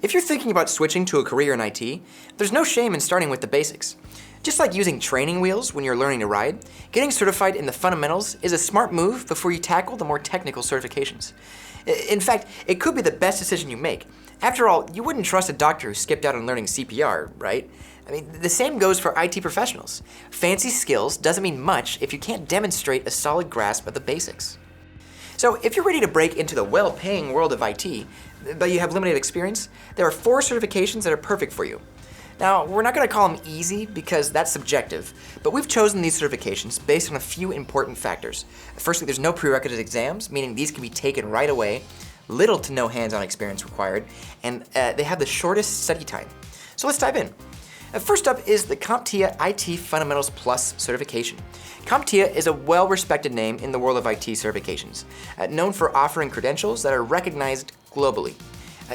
If you're thinking about switching to a career in IT, there's no shame in starting with the basics. Just like using training wheels when you're learning to ride, getting certified in the fundamentals is a smart move before you tackle the more technical certifications. In fact, it could be the best decision you make. After all, you wouldn't trust a doctor who skipped out on learning CPR, right? I mean, the same goes for IT professionals. Fancy skills doesn't mean much if you can't demonstrate a solid grasp of the basics. So if you're ready to break into the well-paying world of IT, but you have limited experience, there are 4 certifications that are perfect for you. Now, we're not going to call them easy because that's subjective, but we've chosen these certifications based on a few important factors. Firstly, there's no prerequisite exams, meaning these can be taken right away, little to no hands-on experience required, and they have the shortest study time. So let's dive in. First up is the CompTIA IT Fundamentals Plus certification. CompTIA is a well-respected name in the world of IT certifications, known for offering credentials that are recognized globally.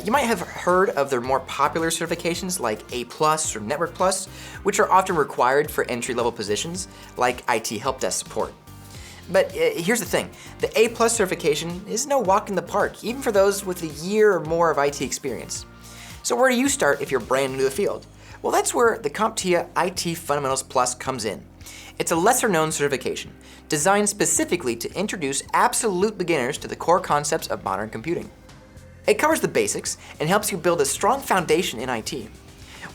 You might have heard of their more popular certifications like A+ or Network Plus, which are often required for entry-level positions like IT help desk support. But here's the thing, the A+ certification is no walk in the park, even for those with a year or more of IT experience. So where do you start if you're brand new to the field? Well, that's where the CompTIA IT Fundamentals Plus comes in. It's a lesser-known certification, designed specifically to introduce absolute beginners to the core concepts of modern computing. It covers the basics and helps you build a strong foundation in IT.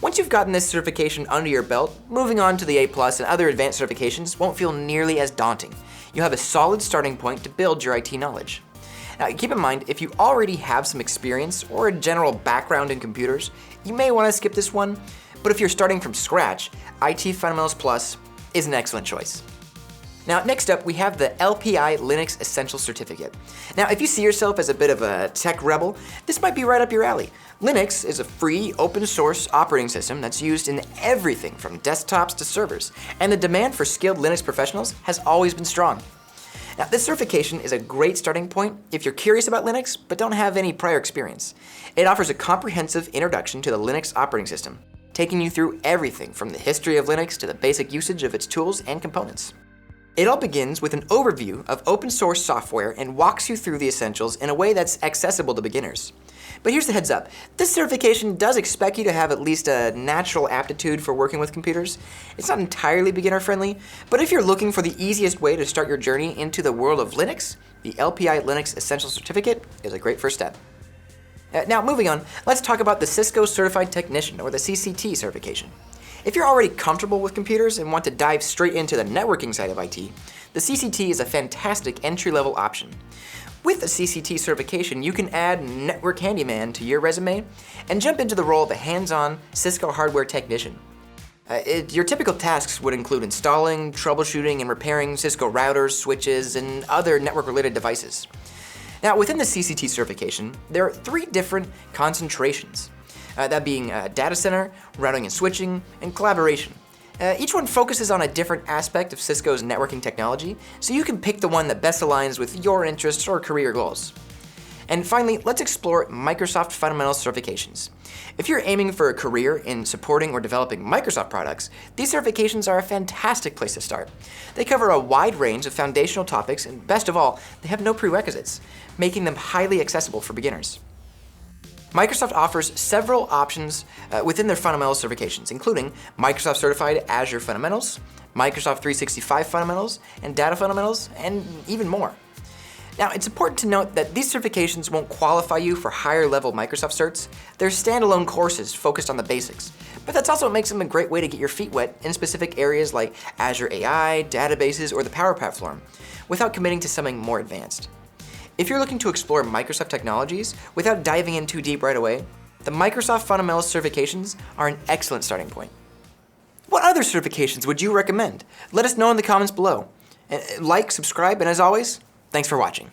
Once you've gotten this certification under your belt, moving on to the A+ and other advanced certifications won't feel nearly as daunting. You'll have a solid starting point to build your IT knowledge. Now, keep in mind, if you already have some experience or a general background in computers, you may want to skip this one, but if you're starting from scratch, IT Fundamentals Plus is an excellent choice. Now, next up, we have the LPI Linux Essential Certificate. Now, if you see yourself as a bit of a tech rebel, this might be right up your alley. Linux is a free, open-source operating system that's used in everything from desktops to servers, and the demand for skilled Linux professionals has always been strong. Now, this certification is a great starting point if you're curious about Linux but don't have any prior experience. It offers a comprehensive introduction to the Linux operating system, taking you through everything from the history of Linux to the basic usage of its tools and components. It all begins with an overview of open source software and walks you through the essentials in a way that's accessible to beginners. But here's the heads up, this certification does expect you to have at least a natural aptitude for working with computers. It's not entirely beginner friendly, but if you're looking for the easiest way to start your journey into the world of Linux, the LPI Linux Essential Certificate is a great first step. Now moving on, let's talk about the Cisco Certified Technician, or the CCT certification. If you're already comfortable with computers and want to dive straight into the networking side of IT, the CCT is a fantastic entry-level option. With a CCT certification, you can add Network Handyman to your resume and jump into the role of a hands-on Cisco hardware technician. Your typical tasks would include installing, troubleshooting, and repairing Cisco routers, switches, and other network-related devices. Now, within the CCT certification, there are 3 different concentrations. That being data center, routing and switching, and collaboration. Each one focuses on a different aspect of Cisco's networking technology, so you can pick the one that best aligns with your interests or career goals. And finally, let's explore Microsoft Fundamentals certifications. If you're aiming for a career in supporting or developing Microsoft products, these certifications are a fantastic place to start. They cover a wide range of foundational topics, and best of all, they have no prerequisites, making them highly accessible for beginners. Microsoft offers several options within their fundamentals certifications, including Microsoft Certified Azure Fundamentals, Microsoft 365 Fundamentals, and Data Fundamentals, and even more. Now, it's important to note that these certifications won't qualify you for higher-level Microsoft certs. They're standalone courses focused on the basics, but that's also what makes them a great way to get your feet wet in specific areas like Azure AI, databases, or the Power Platform, without committing to something more advanced. If you're looking to explore Microsoft technologies without diving in too deep right away, the Microsoft Fundamentals certifications are an excellent starting point. What other certifications would you recommend? Let us know in the comments below. Like, subscribe, and as always, thanks for watching.